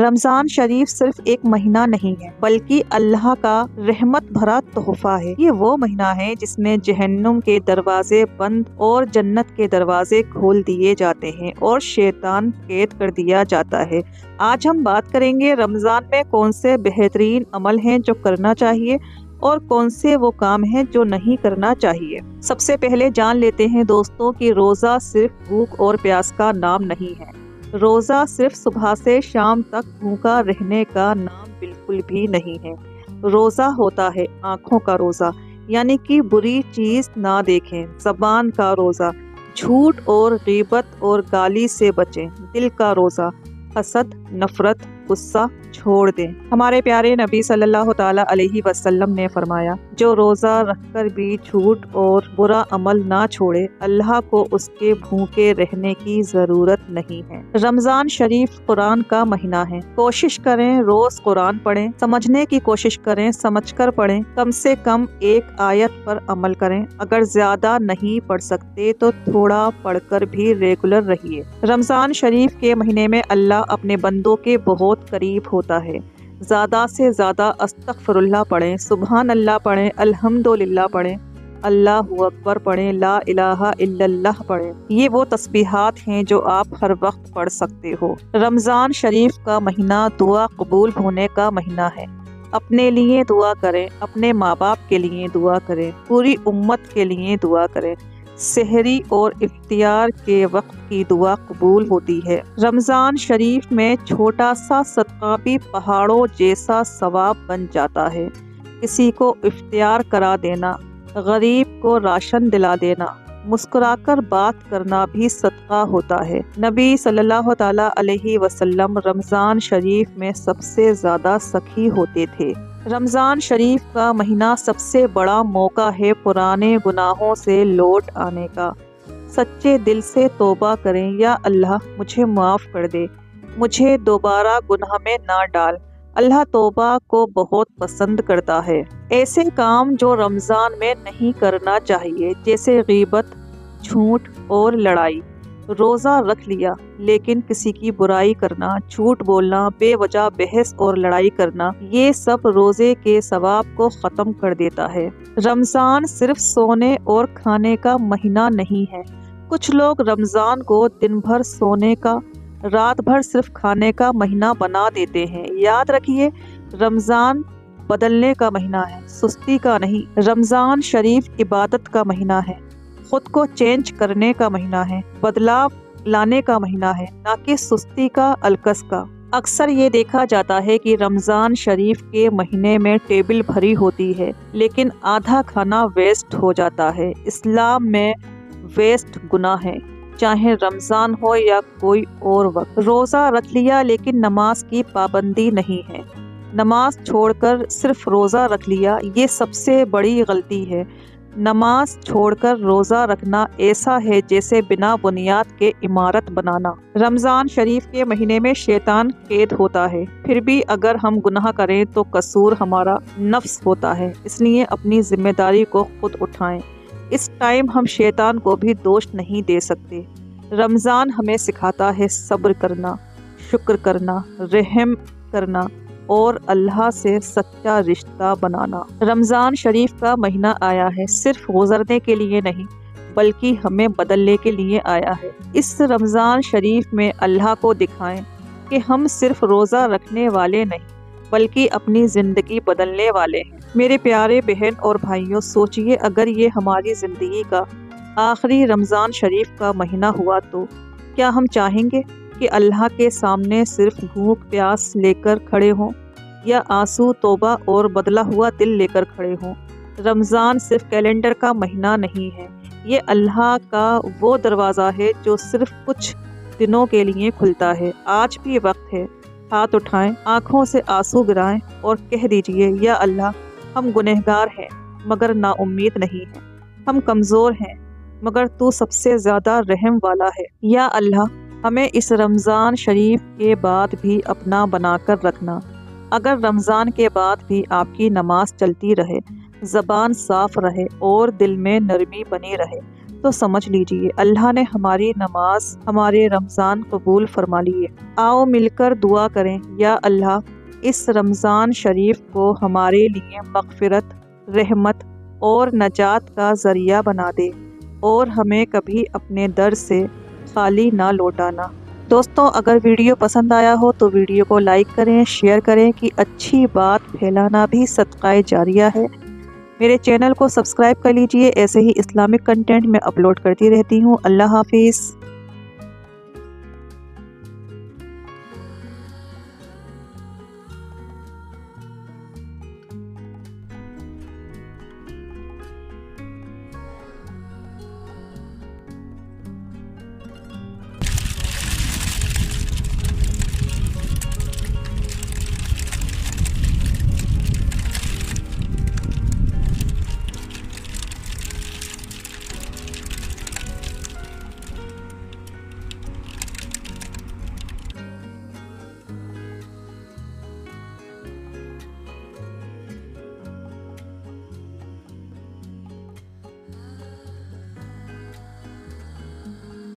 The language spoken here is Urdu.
رمضان شریف صرف ایک مہینہ نہیں ہے بلکہ اللہ کا رحمت بھرا تحفہ ہے۔ یہ وہ مہینہ ہے جس میں جہنم کے دروازے بند اور جنت کے دروازے کھول دیے جاتے ہیں اور شیطان قید کر دیا جاتا ہے۔ آج ہم بات کریں گے رمضان میں کون سے بہترین عمل ہیں جو کرنا چاہیے اور کون سے وہ کام ہیں جو نہیں کرنا چاہیے۔ سب سے پہلے جان لیتے ہیں دوستوں کہ روزہ صرف بھوک اور پیاس کا نام نہیں ہے۔ روزہ صرف صبح سے شام تک بھوکا رہنے کا نام بالکل بھی نہیں ہے۔ روزہ ہوتا ہے آنکھوں کا روزہ، یعنی کہ بری چیز نہ دیکھیں، زبان کا روزہ، جھوٹ اور غیبت اور گالی سے بچیں، دل کا روزہ، حسد، نفرت، غصہ چھوڑ دیں۔ ہمارے پیارے نبی صلی اللہ تعالیٰ علیہ وسلم نے فرمایا، جو روزہ رکھ کر بھی جھوٹ اور برا عمل نہ چھوڑے، اللہ کو اس کے بھوکے رہنے کی ضرورت نہیں ہے۔ رمضان شریف قرآن کا مہینہ ہے۔ کوشش کریں روز قرآن پڑھیں، سمجھنے کی کوشش کریں، سمجھ کر پڑھیں، کم سے کم ایک آیت پر عمل کریں۔ اگر زیادہ نہیں پڑھ سکتے تو تھوڑا پڑھ کر بھی ریگولر رہیے۔ رمضان شریف کے مہینے میں اللہ اپنے بندوں کے بہت قریب ہوتا ہے۔ زیادہ سے زیادہ استغفر اللہ پڑھیں، سبحان اللہ پڑھیں، الحمدللہ پڑھیں، اللہ اکبر پڑھیں، لا الہ الا اللہ پڑھیں۔ یہ وہ تسبیحات ہیں جو آپ ہر وقت پڑھ سکتے ہو۔ رمضان شریف کا مہینہ دعا قبول ہونے کا مہینہ ہے۔ اپنے لیے دعا کریں، اپنے ماں باپ کے لیے دعا کریں، پوری امت کے لیے دعا کریں۔ سحری اور افطار کے وقت کی دعا قبول ہوتی ہے۔ رمضان شریف میں چھوٹا سا صدقہ بھی پہاڑوں جیسا ثواب بن جاتا ہے۔ کسی کو افطار کرا دینا، غریب کو راشن دلا دینا، مسکرا کر بات کرنا بھی صدقہ ہوتا ہے۔ نبی صلی اللہ تعالیٰ علیہ وسلم رمضان شریف میں سب سے زیادہ سخی ہوتے تھے۔ رمضان شریف کا مہینہ سب سے بڑا موقع ہے پرانے گناہوں سے لوٹ آنے کا۔ سچے دل سے توبہ کریں، یا اللہ مجھے معاف کر دے، مجھے دوبارہ گناہ میں نہ ڈال۔ اللہ توبہ کو بہت پسند کرتا ہے۔ ایسے کام جو رمضان میں نہیں کرنا چاہیے، جیسے غیبت، جھوٹ اور لڑائی۔ روزہ رکھ لیا لیکن کسی کی برائی کرنا، جھوٹ بولنا، بے وجہ بحث اور لڑائی کرنا، یہ سب روزے کے ثواب کو ختم کر دیتا ہے۔ رمضان صرف سونے اور کھانے کا مہینہ نہیں ہے۔ کچھ لوگ رمضان کو دن بھر سونے کا، رات بھر صرف کھانے کا مہینہ بنا دیتے ہیں۔ یاد رکھیے، رمضان بدلنے کا مہینہ ہے، سستی کا نہیں۔ رمضان شریف عبادت کا مہینہ ہے، خود کو چینج کرنے کا مہینہ ہے، بدلاؤ لانے کا مہینہ ہے، نہ کہ سستی کا، الکس کا۔ اکثر یہ دیکھا جاتا ہے کہ رمضان شریف کے مہینے میں ٹیبل بھری ہوتی ہے لیکن آدھا کھانا ویسٹ ہو جاتا ہے۔ اسلام میں ویسٹ گناہ ہے، چاہے رمضان ہو یا کوئی اور وقت۔ روزہ رکھ لیا لیکن نماز کی پابندی نہیں ہے۔ نماز چھوڑ کر صرف روزہ رکھ لیا، یہ سب سے بڑی غلطی ہے۔ نماز چھوڑ کر روزہ رکھنا ایسا ہے جیسے بنا بنیاد کے عمارت بنانا۔ رمضان شریف کے مہینے میں شیطان قید ہوتا ہے، پھر بھی اگر ہم گناہ کریں تو قصور ہمارا نفس ہوتا ہے، اس لیے اپنی ذمہ داری کو خود اٹھائیں۔ اس ٹائم ہم شیطان کو بھی دوش نہیں دے سکتے۔ رمضان ہمیں سکھاتا ہے صبر کرنا، شکر کرنا، رحم کرنا اور اللہ سے سچا رشتہ بنانا۔ رمضان شریف کا مہینہ آیا ہے صرف گزرنے کے لیے نہیں بلکہ ہمیں بدلنے کے لیے آیا ہے۔ اس رمضان شریف میں اللہ کو دکھائیں کہ ہم صرف روزہ رکھنے والے نہیں بلکہ اپنی زندگی بدلنے والے ہیں۔ میرے پیارے بہن اور بھائیوں، سوچئے اگر یہ ہماری زندگی کا آخری رمضان شریف کا مہینہ ہوا تو کیا ہم چاہیں گے کہ اللہ کے سامنے صرف بھوک پیاس لے کر کھڑے ہوں یا آنسو توبہ اور بدلا ہوا دل لے کر کھڑے ہوں؟ رمضان صرف کیلنڈر کا مہینہ نہیں ہے، یہ اللہ کا وہ دروازہ ہے جو صرف کچھ دنوں کے لیے کھلتا ہے۔ آج بھی وقت ہے، ہاتھ اٹھائیں، آنکھوں سے آنسو گرائیں اور کہہ دیجئے، یا اللہ ہم گنہگار ہیں مگر نا امید نہیں ہیں، ہم کمزور ہیں مگر تو سب سے زیادہ رحم والا ہے۔ یا اللہ ہمیں اس رمضان شریف کے بعد بھی اپنا بنا کر رکھنا۔ اگر رمضان کے بعد بھی آپ کی نماز چلتی رہے، زبان صاف رہے اور دل میں نرمی بنی رہے تو سمجھ لیجئے اللہ نے ہماری نماز، ہمارے رمضان قبول فرما لیے۔ آؤ مل کر دعا کریں، یا اللہ اس رمضان شریف کو ہمارے لیے مغفرت، رحمت اور نجات کا ذریعہ بنا دے، اور ہمیں کبھی اپنے در سے خالی نہ لوٹانا۔ دوستوں، اگر ویڈیو پسند آیا ہو تو ویڈیو کو لائک کریں، شیئر کریں کہ اچھی بات پھیلانا بھی صدقہ جاریہ ہے۔ میرے چینل کو سبسکرائب کر لیجئے، ایسے ہی اسلامک کنٹینٹ میں اپلوڈ کرتی رہتی ہوں۔ اللہ حافظ۔